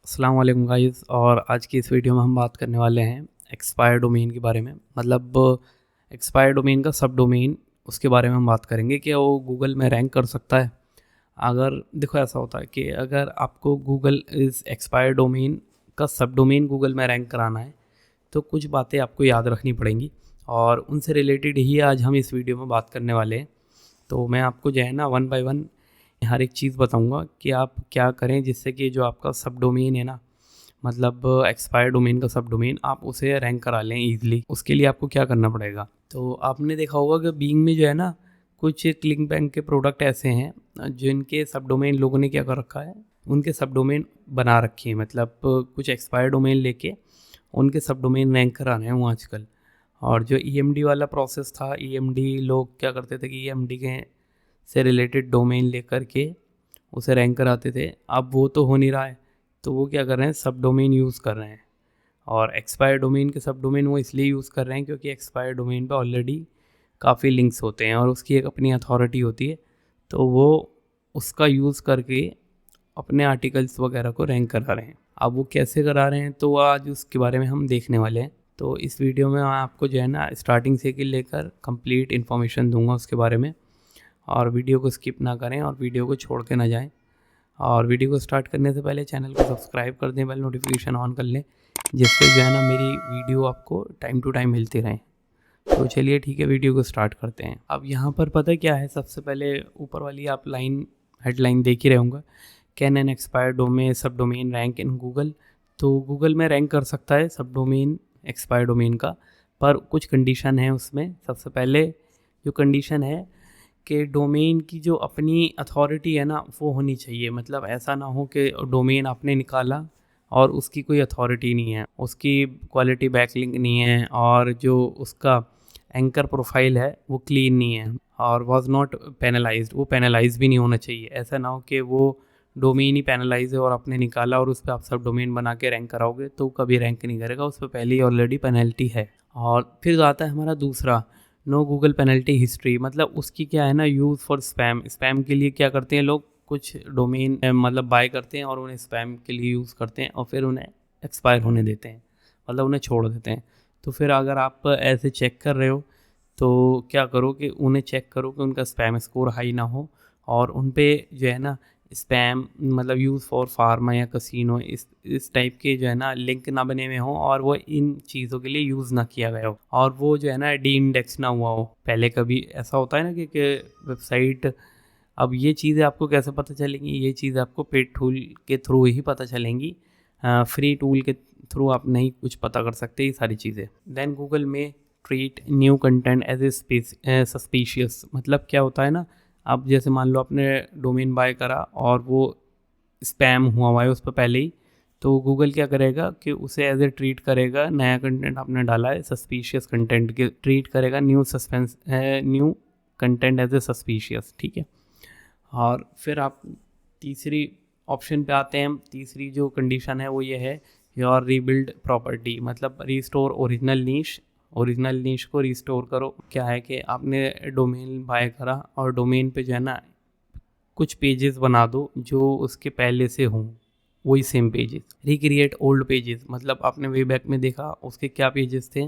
अस्सलाम वालेकुम गाइस। और आज की इस वीडियो में हम बात करने वाले हैं एक्सपायर डोमेन के बारे में। मतलब एक्सपायर डोमेन का सब डोमेन, उसके बारे में हम बात करेंगे कि वो गूगल में रैंक कर सकता है। अगर देखो, ऐसा होता है कि अगर आपको गूगल इस एक्सपायर डोमेन का सब डोमेन गूगल में रैंक कराना है तो कुछ बातें आपको याद रखनी पड़ेंगी और उनसे रिलेटेड ही आज हम इस वीडियो में बात करने वाले हैं। तो मैं आपको जो है ना वन बाय वन हर एक चीज़ बताऊंगा कि आप क्या करें जिससे कि जो आपका सब डोमेन है ना, मतलब एक्सपायर डोमेन का सब डोमेन, आप उसे रैंक करा लें ईजिली। उसके लिए आपको क्या करना पड़ेगा, तो आपने देखा होगा कि बीइंग में जो है ना, कुछ क्लिक बैंक के प्रोडक्ट ऐसे हैं जिनके सब डोमेन लोगों ने क्या कर रखा है, उनके सब डोमेन बना रखे हैं। मतलब कुछ एक्सपायर डोमेन लेके उनके सब डोमेन रैंक कराने हैं वो आजकल। और जो ईएमडी वाला प्रोसेस था, ईएमडी लोग क्या करते थे कि ईएमडी के से रिलेटेड डोमेन लेकर के उसे रैंक कराते थे। अब वो तो हो नहीं रहा है, तो वो क्या कर रहे हैं, सब डोमेन यूज़ कर रहे हैं। और एक्सपायर डोमेन के सब डोमेन वो इसलिए यूज़ कर रहे हैं क्योंकि एक्सपायर डोमेन पे ऑलरेडी काफ़ी लिंक्स होते हैं और उसकी एक अपनी अथॉरिटी होती है, तो वो उसका यूज़ करके अपने आर्टिकल्स वगैरह को रैंक करा रहे हैं। अब वो कैसे करा रहे हैं तो आज उसके बारे में हम देखने वाले हैं। तो इस वीडियो में मैं आपको जो है ना स्टार्टिंग से लेकर कंप्लीट इन्फॉर्मेशन दूंगा उसके बारे में। और वीडियो को स्किप ना करें और वीडियो को छोड़ के ना जाएं। और वीडियो को स्टार्ट करने से पहले चैनल को सब्सक्राइब कर दें, बेल नोटिफिकेशन ऑन कर लें, जिससे जो है ना मेरी वीडियो आपको टाइम टू टाइम मिलती रहें। तो चलिए ठीक है, वीडियो को स्टार्ट करते हैं। अब यहाँ पर पता है क्या है, सबसे पहले ऊपर वाली आप लाइन, हेडलाइन देख ही रहे होंगे, कैन एन एक्सपायर डोमेन सब डोमेन रैंक इन गूगल। तो गूगल में रैंक कर सकता है सब डोमेन एक्सपायर डोमेन का, पर कुछ कंडीशन है उसमें। सबसे पहले जो कंडीशन है कि डोमेन की जो अपनी अथॉरिटी है ना, वो होनी चाहिए। मतलब ऐसा ना हो कि डोमेन आपने निकाला और उसकी कोई अथॉरिटी नहीं है, उसकी क्वालिटी बैकलिंक नहीं है, और जो उसका एंकर प्रोफाइल है वो क्लीन नहीं है और वाज नॉट पेनलाइज्ड, वो पेनलाइज भी नहीं होना चाहिए। ऐसा ना हो कि वो डोमेन ही पेनलाइज है और आपने निकाला और उस पर आप सब डोमेन बना के रैंक कराओगे तो कभी रैंक नहीं करेगा, उस पर पहले ही ऑलरेडी पेनल्टी है। और फिर आता है हमारा दूसरा, नो गूगल पेनल्टी हिस्ट्री। मतलब उसकी क्या है ना, यूज़ फॉर स्पैम। स्पैम के लिए क्या करते हैं लोग, कुछ डोमेन मतलब बाय करते हैं और उन्हें स्पैम के लिए यूज़ करते हैं और फिर उन्हें एक्सपायर होने देते हैं, मतलब उन्हें छोड़ देते हैं। तो फिर अगर आप ऐसे चेक कर रहे हो तो क्या करो कि उन्हें चेक करो कि उनका स्पैम स्कोर हाई ना हो और उन पे जो है ना स्पैम, मतलब यूज़ फॉर फार्मा या कसिनो, इस टाइप के जो है ना लिंक ना बने हुए हों और वो इन चीज़ों के लिए यूज़ ना किया गया हो और वो जो है ना डी इंडेक्स ना हुआ हो। पहले कभी ऐसा होता है ना कि वेबसाइट, अब ये चीज़ें आपको कैसे पता चलेंगी, ये चीज़ें आपको पेड टूल के थ्रू ही पता चलेंगी। फ्री टूल के थ्रू आप नहीं कुछ पता कर सकते ये सारी चीज़ें। देन गूगल में treat new content as a suspicious. मतलब क्या होता है ना, अब जैसे मान लो आपने डोमेन बाय करा और वो स्पैम हुआ है उस पर पहले ही, तो गूगल क्या करेगा कि उसे एज ए ट्रीट करेगा, नया कंटेंट आपने डाला है सस्पिशियस कंटेंट के, ट्रीट करेगा new content as a suspicious, ठीक है। और फिर आप तीसरी ऑप्शन पे आते हैं। तीसरी जो कंडीशन है वो ये है, योर रीबिल्ड प्रॉपर्टी। मतलब रिस्टोर ओरिजिनल नीश, ओरिजिनल नीश को रिस्टोर करो। क्या है कि आपने डोमेन बाय करा और डोमेन पे जो है ना कुछ पेजेस बना दो जो उसके पहले से हों, वही same pages. Recreate old pages, मतलब आपने वे बैक में देखा उसके क्या पेजेस थे,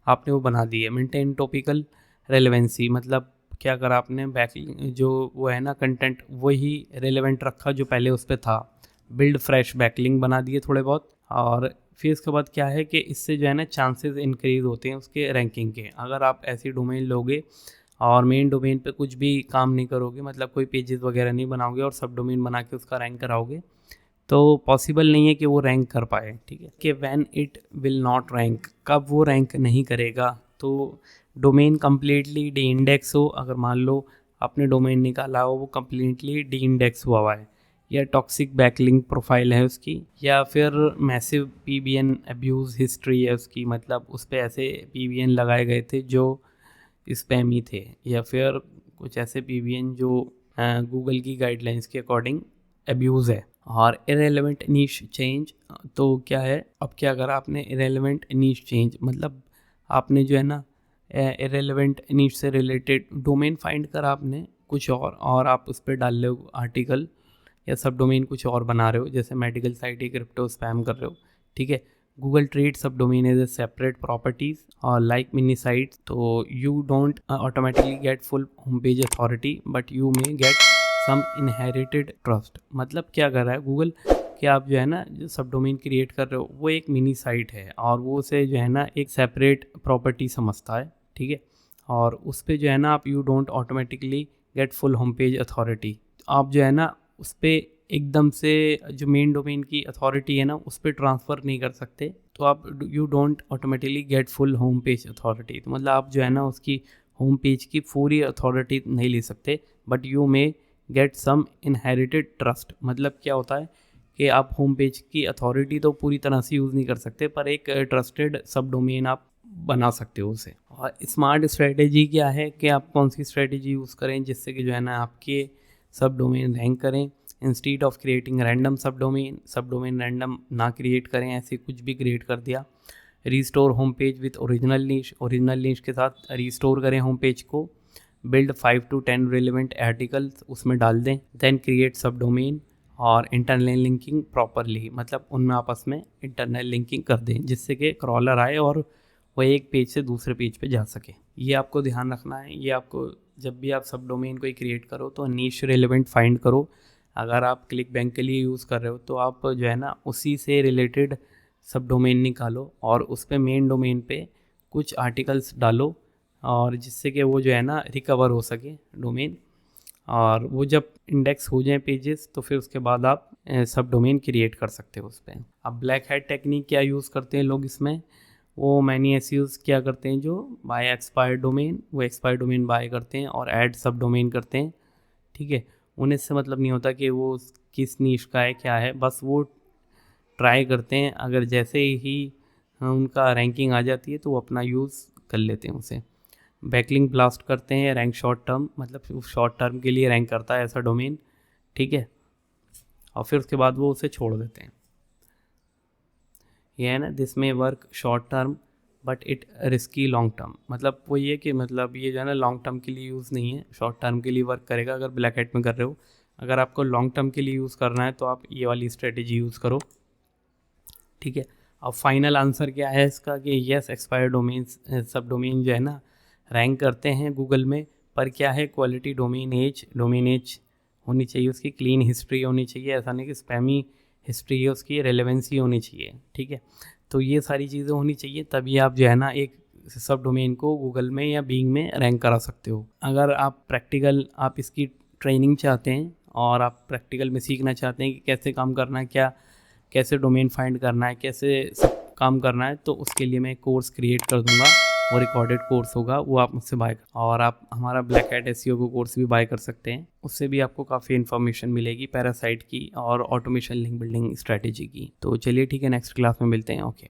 आपने वो बना दिए। मेंटेन टॉपिकल रेलेवेंसी, मतलब क्या करा आपने, बैक जो वो है ना कंटेंट वही रेलेवेंट रखा जो पहले उस पर था। बिल्ड फ्रेश बैकलिंक बना दिए थोड़े बहुत। और फिर इसके बाद क्या है कि इससे जो है ना चांसेस इंक्रीज होते हैं उसके रैंकिंग के। अगर आप ऐसी डोमेन लोगे और मेन डोमेन पे कुछ भी काम नहीं करोगे, मतलब कोई पेजेस वगैरह नहीं बनाओगे और सब डोमेन बना के उसका रैंक कराओगे, तो पॉसिबल नहीं है कि वो रैंक कर पाए, ठीक है। कि when it will not rank, कब वो रैंक नहीं करेगा, तो डोमेन कम्प्लीटली डी इंडेक्स हो। अगर मान लो आपने डोमेन निकाला हो वो कम्प्लीटली डी इंडेक्स हुआ है, या टॉक्सिक बैकलिंक प्रोफाइल है उसकी, या फिर मैसिव पीबीएन अब्यूज़ हिस्ट्री है उसकी। मतलब उस पर ऐसे पीबीएन लगाए गए थे जो स्पैमी थे, या फिर कुछ ऐसे पीबीएन जो गूगल की गाइडलाइंस के अकॉर्डिंग अब्यूज़ है। और इरेलेवेंट नीश चेंज, तो क्या है, अब क्या करा आपने, इरेलेवेंट नीश चेंज, मतलब आपने जो है ना इरेलेवेंट नीश से रिलेटेड डोमेन फाइंड करा आपने कुछ और आप उस पर डाल लो आर्टिकल या सब डोमेन कुछ और बना रहे हो, जैसे मेडिकल साइट या क्रिप्टो स्पैम कर रहे हो, ठीक है, Google treat subdomain as a separate properties और लाइक मिनी साइट्स, तो you don't automatically get full home page authority but you may get some inherited trust. मतलब क्या कर रहा है गूगल कि आप जो है ना जो सब डोमेन क्रिएट कर रहे हो वो एक मिनी साइट है और वो उसे जो है ना एक सेपरेट प्रॉपर्टी समझता है, ठीक है, और उस पर जो है ना आप you don't automatically get full home page authority, आप जो है ना उस पर एकदम से जो मेन डोमेन की अथॉरिटी है ना उस पर ट्रांसफ़र नहीं कर सकते, तो आप you don't automatically get full home page authority, तो मतलब आप जो है ना उसकी होम पेज की पूरी अथॉरिटी नहीं ले सकते, but you may get some inherited trust. मतलब क्या होता है कि आप होम पेज की अथॉरिटी तो पूरी तरह से यूज़ नहीं कर सकते, पर एक ट्रस्टेड सब डोमेन आप बना सकते हो उसे। और स्मार्ट स्ट्रेटेजी क्या है कि आप कौन सी स्ट्रेटेजी यूज़ करें जिससे कि जो है ना आपके सब डोमेन रैंक करें। Instead of creating random subdomain random ना क्रिएट करें, ऐसे कुछ भी क्रिएट कर दिया। Restore home page with original niche के साथ रीस्टोर करें होम पेज को। बिल्ड 5 to 10 रिलेवेंट आर्टिकल्स उसमें डाल दें। देन क्रिएट सब डोमेन और इंटरनल लिंकिंग प्रॉपरली, मतलब उनमें आपस में इंटरनल लिंकिंग कर दें जिससे कि क्रॉलर आए और वह एक पेज से दूसरे पेज पे जा सके। ये आपको ध्यान रखना है। ये आपको जब भी आप सब डोमेन को क्रिएट करो तो नीश रिलेवेंट फाइंड करो। अगर आप क्लिक बैंक के लिए यूज़ कर रहे हो तो आप जो है ना उसी से रिलेटेड सब डोमेन निकालो और उस पर मेन डोमेन पे कुछ आर्टिकल्स डालो और जिससे कि वो जो है ना रिकवर हो सके डोमेन, और वो जब इंडेक्स हो जाए पेजेस तो फिर उसके बाद आप सब डोमेन क्रिएट कर सकते हो उस पर। अब ब्लैक हैट टेक्निक क्या यूज़ करते हैं लोग इसमें, वो मैनी एसईओज क्या करते हैं जो बाय एक्सपायर्ड डोमेन, वो एक्सपायर्ड डोमेन बाय करते हैं और ऐड सब डोमेन करते हैं, ठीक है। उन्हें इससे मतलब नहीं होता कि वो किस नीश का है क्या है, बस वो ट्राई करते हैं, अगर जैसे ही उनका रैंकिंग आ जाती है तो वो अपना यूज़ कर लेते हैं उसे। बैकलिंक ब्लास्ट करते हैं, रैंक शॉर्ट टर्म, मतलब शॉर्ट टर्म के लिए रैंक करता है ऐसा डोमेन, ठीक है, और फिर उसके बाद वो उसे छोड़ देते हैं। ये है ना, दिस में work short term but it risky long term, मतलब वो ये कि मतलब ये जो है ना लॉन्ग टर्म के लिए यूज़ नहीं है, शॉर्ट टर्म के लिए वर्क करेगा अगर ब्लैक हैट में कर रहे हो। अगर आपको लॉन्ग टर्म के लिए यूज़ करना है तो आप ये वाली स्ट्रेटेजी यूज़ करो, ठीक है। अब फाइनल आंसर क्या है इसका कि येस एक्सपायर्ड डोमेन्स सब डोमेन जो है ना रैंक करते हैं गूगल में, पर क्या है क्वालिटी डोमेन एज होनी चाहिए, उसकी क्लीन हिस्ट्री होनी चाहिए, ऐसा नहीं कि स्पैमी हिस्ट्री है, उसकी रेलेवेंसी होनी चाहिए, ठीक है। तो ये सारी चीज़ें होनी चाहिए तभी आप जो है ना एक सब डोमेन को गूगल में या बीइंग में रैंक करा सकते हो। अगर आप इसकी ट्रेनिंग चाहते हैं और आप प्रैक्टिकल में सीखना चाहते हैं कि कैसे काम करना है, कैसे डोमेन फाइंड करना है, कैसे सब काम करना है, तो उसके लिए मैं एक कोर्स क्रिएट कर दूंगा, वो रिकॉर्डेड कोर्स होगा, वो आप मुझसे बाय कर, और आप हमारा ब्लैक हैट एसईओ को कोर्स भी बाय कर सकते हैं। उससे भी आपको काफ़ी इन्फॉर्मेशन मिलेगी पैरासाइट की और ऑटोमेशन लिंक बिल्डिंग स्ट्रैटेजी की। तो चलिए ठीक है, नेक्स्ट क्लास में मिलते हैं। ओके।